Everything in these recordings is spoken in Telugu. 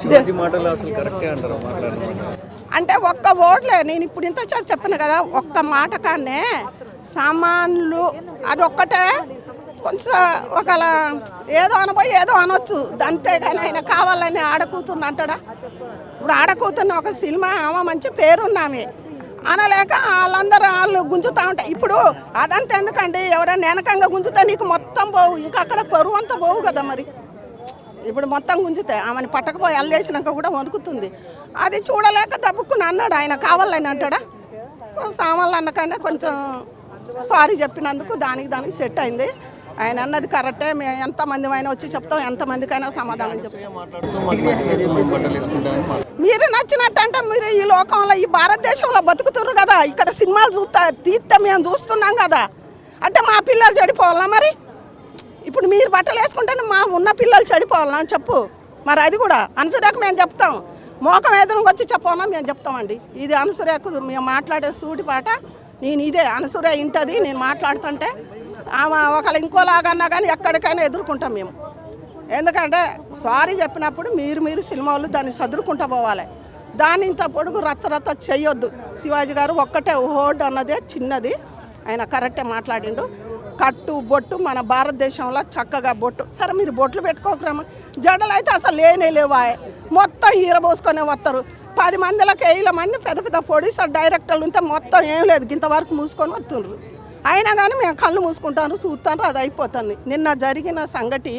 శివాజీ మాటలు అసలు కరెక్టే అంటారు మాట్లాడడం అంటే ఒక్క ఓట్లే నేను ఇప్పుడు ఇంత చెప్పాను కదా, ఒక్క మాట కానే సామాన్లు అదొక్కటే కొంచెం ఒకలా ఏదో అనబోయి ఏదో అనొచ్చు, అంతేగాని ఆయన కావాలని ఆడకూతుర్ని అంటాడా? ఇప్పుడు ఆడకూతుర్ని ఒక సినిమా ఆమె మంచి పేరున్నామే అనలేక వాళ్ళందరూ వాళ్ళు గుంజుతూ ఉంటాయి. ఇప్పుడు అదంతా ఎందుకండి, ఎవరైనా వెనకంగా గుంజుతా నీకు మొత్తం పోవు, ఇంకా అక్కడ పరువు అంతా పోవు కదా. మరి ఇప్పుడు మొత్తం గుంజుతాయి, ఆమెను పట్టకపోయి అల్లేసినాక కూడా వణుకుతుంది. అది చూడలేక దబ్బుకుని అన్నాడు, ఆయన కావాలని అంటాడా? సామాన్లు అన్నకన్నా కొంచెం సారీ చెప్పినందుకు దానికి సెట్ అయింది. ఆయన అన్నది కరెక్టే, మేము ఎంతమంది అయినా వచ్చి చెప్తాం, ఎంతమందికైనా సమాధానం చెప్తాం. మీరు నచ్చినట్టు అంటే మీరు ఈ లోకంలో ఈ భారతదేశంలో బతుకుతున్నారు కదా, ఇక్కడ సినిమాలు తీస్తే మేము చూస్తున్నాం కదా, అంటే మా పిల్లలు చెడిపోవాలా? మరి ఇప్పుడు మీరు బట్టలు వేసుకుంటే మా ఉన్న పిల్లలు చెడిపోవాలా అని చెప్పు. మరి అది కూడా అనసూయకు మేము చెప్తాం, మోకం ఎదురుకు వచ్చి చెప్పాలా మేము చెప్తామండి. ఇది అనసూయకు మేము మాట్లాడే సూటి పాట. నేను ఇదే అనసూయ ఇంటది నేను మాట్లాడుతుంటే ఆమె ఒకళ్ళు ఇంకోలాగన్నా కానీ ఎక్కడికైనా ఎదుర్కొంటాం మేము. ఎందుకంటే సారీ చెప్పినప్పుడు మీరు సినిమాలు దాన్ని సదురుకుంటూ పోవాలి, దాన్ని ఇంత పొడుగు రచ్చరచ్చ చేయొద్దు. శివాజీ గారు ఒక్కటే హోడ్ అన్నదే చిన్నది, ఆయన కరెక్టే మాట్లాడిండు. కట్టు బొట్టు మన భారతదేశంలో చక్కగా బొట్టు, సరే మీరు బొట్లు పెట్టుకోకరమ్మా, జడలు అయితే అసలు లేవా, మొత్తం ఈరబోసుకొని వస్తారు. 10 మందిలకు 7 మంది పెద్ద పెద్ద ప్రొడ్యూసర్ డైరెక్టర్లు ఉంటే మొత్తం ఏం లేదు, ఇంతవరకు మూసుకొని వస్తుండ్రు. అయినా కానీ మేము కళ్ళు మూసుకుంటాను చూస్తాను, అది అయిపోతుంది. నిన్న జరిగిన సంగతి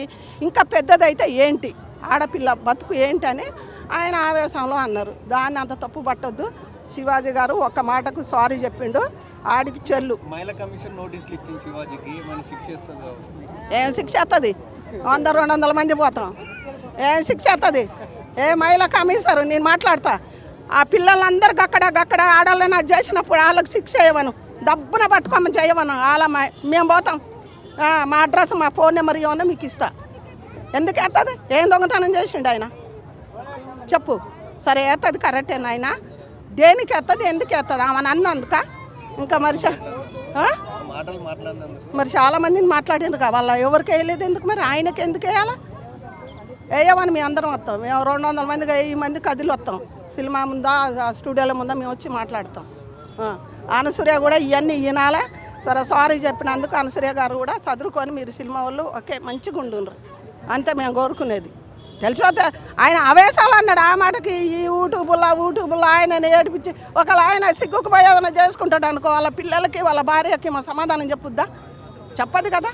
ఇంకా పెద్దదైతే ఏంటి, ఆడపిల్ల బతుకు ఏంటి అని ఆయన ఆవేశంలో అన్నారు. దాన్ని అంత తప్పు పట్టొద్దు. శివాజీ గారు ఒక్క మాటకు సారీ చెప్పిండు, ఆడికి చెల్లు. ఏం శిక్ష వస్తుంది? 100-200 మంది పోతాం, ఏం శిక్ష వస్తుంది? ఏ మహిళా కమిషనరు నేను మాట్లాడతా, ఆ పిల్లలందరూ గక్కడ ఆడాలని అది చేసినప్పుడు వాళ్ళకి శిక్ష చేయవను, డబ్బున పట్టుకోమని చేయవను, వాళ్ళ మేము పోతాం, మా అడ్రస్ మా ఫోన్ నెంబర్ ఇవ్వను మీకు ఇస్తా. ఎందుకు వేస్తుంది? ఏం దొంగతనం చేసిండు ఆయన చెప్పు. సరే వేస్తుంది కరెక్టేనా, ఆయన దేనికి వేస్తుంది, ఎందుకు వేస్తుంది? ఆమె అన్నందుక ఇంకా మరి చాలా మందిని మాట్లాడినారు కదా, వాళ్ళ ఎవరికి వేయలేదు ఎందుకు, మరి ఆయనకి ఎందుకు వేయాలా? వేయమని మేము అందరం వస్తాం, మేము 200 మందికి 1000 మంది కదిలి వస్తాం, సినిమా ముందా స్టూడియోల ముందా మేము వచ్చి మాట్లాడతాం. అనసూయ కూడా ఇవన్నీ వినాలే. సరే సారీ చెప్పినందుకు అనసూయ గారు కూడా చదువుకొని మీరు సినిమా వాళ్ళు ఓకే మంచిగా ఉండుండ్రు, అంతే మేము కోరుకునేది. తెలిసిపోతే ఆయన ఆవేశాలు అన్నాడు, ఆ మాటకి ఈ యూట్యూబ్లో ఆయన ఏడిపించి ఒకవేళ ఆయన సిగ్గుకుపోయి ఏదైనా చేసుకుంటాడు అనుకో, వాళ్ళ పిల్లలకి వాళ్ళ భార్యకి మా సమాధానం చెప్పుద్దా? చెప్పదు కదా.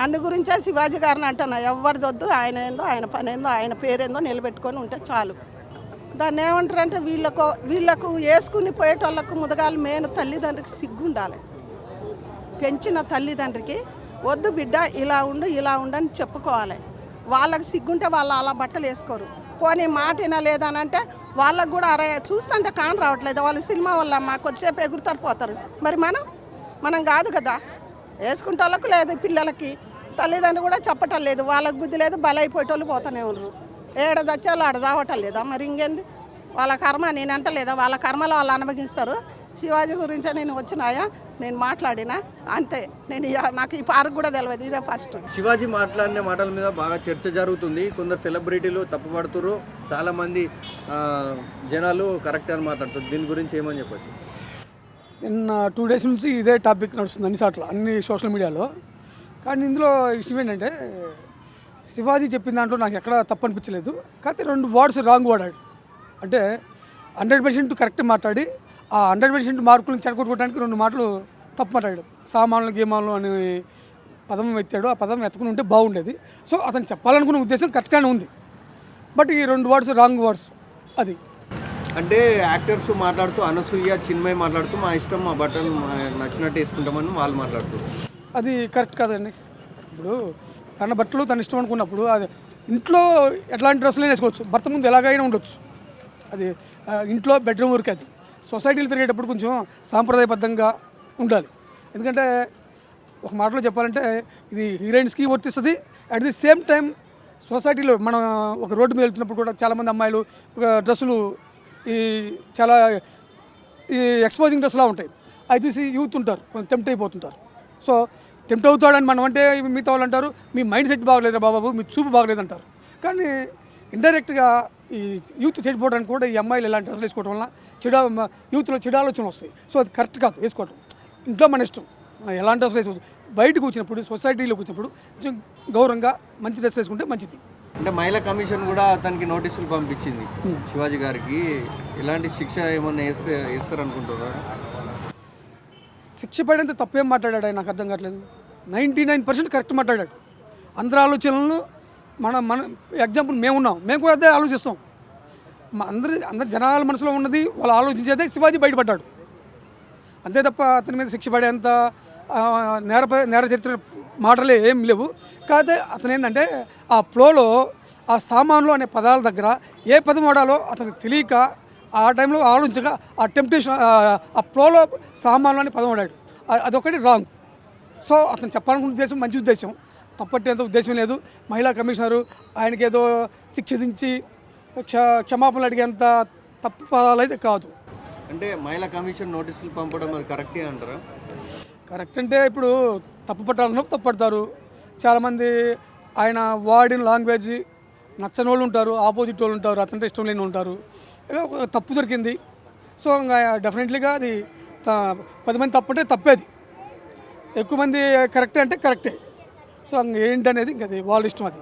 అందు గురించే శివాజీ గారిని అంటున్నా, ఎవరిది వద్దు, ఆయన ఏందో ఆయన పని ఏందో ఆయన పేరేందో నిలబెట్టుకొని ఉంటే చాలు. దాన్ని ఏమంటారంటే వీళ్ళకు వేసుకుని పోయేటోళ్ళకు ముదగాలు మెయిన్ తల్లిదండ్రికి సిగ్గు ఉండాలి. పెంచిన తల్లిదండ్రికి వద్దు బిడ్డ ఇలా ఉండని చెప్పుకోవాలి. వాళ్ళకి సిగ్గుంటే వాళ్ళు అలా బట్టలు వేసుకోరు. పోనీ మాట వినలేదనంటే వాళ్ళకు కూడా అరే చూస్తుంటే కాని రావట్లేదు, వాళ్ళ సినిమా వల్ల మాకు వచ్చేపు ఎగురుతారు పోతారు. మరి మనం కాదు కదా, వేసుకుంటే వాళ్ళకు లేదు, పిల్లలకి తల్లిదండ్రులు కూడా చెప్పటం లేదు, వాళ్ళకి బుద్ధి లేదు, బలైపోయేటోళ్ళు పోతూనే ఉన్నారు. ఏడ చచ్చేవాళ్ళు ఆడ చావటం లేదా, మరి ఇంకేంది వాళ్ళ కర్మ. నేను అంటలేదా, వాళ్ళ కర్మలో వాళ్ళు అనుభవిస్తారు. శివాజీ గురించే నేను వచ్చినాయా, నేను మాట్లాడినా అంతే. నాకు ఈ పార్క్ కూడా తెలియదు, ఇదే ఫస్ట్. శివాజీ మాట్లాడిన మాటల మీద బాగా చర్చ జరుగుతుంది, కొందరు సెలబ్రిటీలు తప్పుపడుతున్నారు, చాలామంది జనాలు కరెక్ట్ అని మాట్లాడుతారు. దీని గురించి ఏమని చెప్పచ్చు? నిన్న 2 days నుంచి ఇదే టాపిక్ నడుస్తుంది అన్ని సార్లు అన్ని సోషల్ మీడియాలో. కానీ ఇందులో విషయం ఏంటంటే శివాజీ చెప్పిన దాంట్లో నాకు ఎక్కడ తప్పు అనిపించలేదు. కాకపోతే 2 వర్డ్స్ రాంగ్ వాడాడు. అంటే 100% కరెక్ట్ మాట్లాడి ఆ 100% మార్కులను చెడగొట్టుకోవడానికి 2 మాటలు తప్పు మాట్లాడాడు. సామాన్లు గేమాన్లు అనే పదం ఎత్తాడు, ఆ పదం ఎత్తుకుని ఉంటే బాగుండేది. సో అతను చెప్పాలనుకున్న ఉద్దేశం కరెక్ట్గానే ఉంది, బట్ ఈ 2 వర్డ్స్ రాంగ్ వర్డ్స్. అది అంటే యాక్టర్స్ మాట్లాడుతూ అనసూయ చిన్మయ్ మాట్లాడుతూ మా ఇష్టం మా బట్టలు నచ్చినట్టు వేసుకుంటామని వాళ్ళు మాట్లాడుతారు. అది కరెక్ట్ కాదండి. ఇప్పుడు తన బట్టలు తన ఇష్టం అనుకున్నప్పుడు అది ఇంట్లో ఎట్లాంటి డ్రెస్సులు వేసుకోవచ్చు, భర్త ముందు ఎలాగైనా ఉండొచ్చు. అది ఇంట్లో బెడ్రూమ్ వరకు. అది సొసైటీలు తిరిగేటప్పుడు కొంచెం సాంప్రదాయబద్ధంగా ఉండాలి. ఎందుకంటే ఒక మాటలో చెప్పాలంటే ఇది హీరోయిన్స్కి వర్తిస్తుంది. అట్ ది సేమ్ టైం సొసైటీలో మనం ఒక రోడ్డు మీద వెళ్తున్నప్పుడు కూడా చాలామంది అమ్మాయిలు డ్రెస్సులు చాలా ఎక్స్పోజింగ్ డ్రెస్లా ఉంటాయి, అవి చూసి యూత్ ఉంటారు, కొంచెం టెంప్ట్ అయిపోతుంటారు. సో టెంప్ట్ అవుతాడని మనం అంటే మిగతా వాళ్ళు అంటారు మీ మైండ్ సెట్ బాగలేదు బాబు, మీ చూపు బాగలేదు అంటారు. కానీ ఇండైరెక్ట్గా ఈ యూత్ చెడిపోవడానికి కూడా ఈ అమ్మాయిలు ఇలాంటి డ్రెస్సులు వేసుకోవడం వల్ల యూత్లో చెడు ఆలోచనలు వస్తాయి. సో అది కరెక్ట్ కాదు వేసుకోవడం. ఇంట్లో మన ఇష్టం ఎలాంటి డ్రెస్సులు వేసుకోవచ్చు. బయటకు వచ్చినప్పుడు సొసైటీలోకి వచ్చినప్పుడు కొంచెం గౌరవంగా మంచి డ్రెస్ వేసుకుంటే మంచిది. అంటే మహిళా కమిషన్ కూడా అతనికి నోటీసులు పంపించింది శివాజీ గారికి. ఇలాంటి శిక్ష ఏమన్నా వేస్తారనుకుంటున్నారా? శిక్ష పడేంత తప్పేం మాట్లాడాడు ఆయన, నాకు అర్థం కావట్లేదు. 99% కరెక్ట్ మాట్లాడాడు. అందరి ఆలోచనలను మన ఎగ్జాంపుల్ మేము కూడా అదే ఆలోచిస్తాం. అందరి జనాల మనసులో ఉన్నది వాళ్ళు ఆలోచించేదే శివాజీ బయటపడ్డాడు. అంతే తప్ప అతని మీద శిక్ష పడేంత నేర చరిత్ర మాటలే ఏం లేవు. కాకపోతే అతను ఏంటంటే ఆ ఫ్లోలో ఆ సామాన్లు అనే పదాల దగ్గర ఏ పదం వాడాలో అతనికి తెలియక ఆ టైంలో ఆలోచించగా ఆ టెంప్టేషన్ ఆ ఫ్లోలో సామాన్లు అనే పదం వాడాడు. అదొకటి రాంగ్. సో అతను చెప్పాలనుకున్న ఉద్దేశం మంచి ఉద్దేశం, తప్పట్టేంత ఉద్దేశం లేదు. మహిళా కమిషనరు ఆయనకి ఏదో శిక్ష దించి క్షమాపణలు అడిగేంత తప్పు పదాలు అయితే కాదు. అంటే మహిళా కమిషన్ నోటీసులు పంపడం అది కరెక్టే అంటారా? కరెక్ట్ అంటే ఇప్పుడు తప్పు పట్టాలన్నా తప్పు పడతారు. చాలామంది ఆయన వాడిన లాంగ్వేజ్ నచ్చని వాళ్ళు ఉంటారు, ఆపోజిట్ వాళ్ళు ఉంటారు, అతనితో ఇష్టం లేని ఉంటారు. ఏదో ఒక తప్పు దొరికింది. సో ఇంకా డెఫినెట్లీగా అది 10 మంది తప్పు అంటే తప్పేది, ఎక్కువ మంది కరెక్టే అంటే కరెక్టే. సో ఏంటనేది ఇంకా అది వాళ్ళ ఇష్టం. అది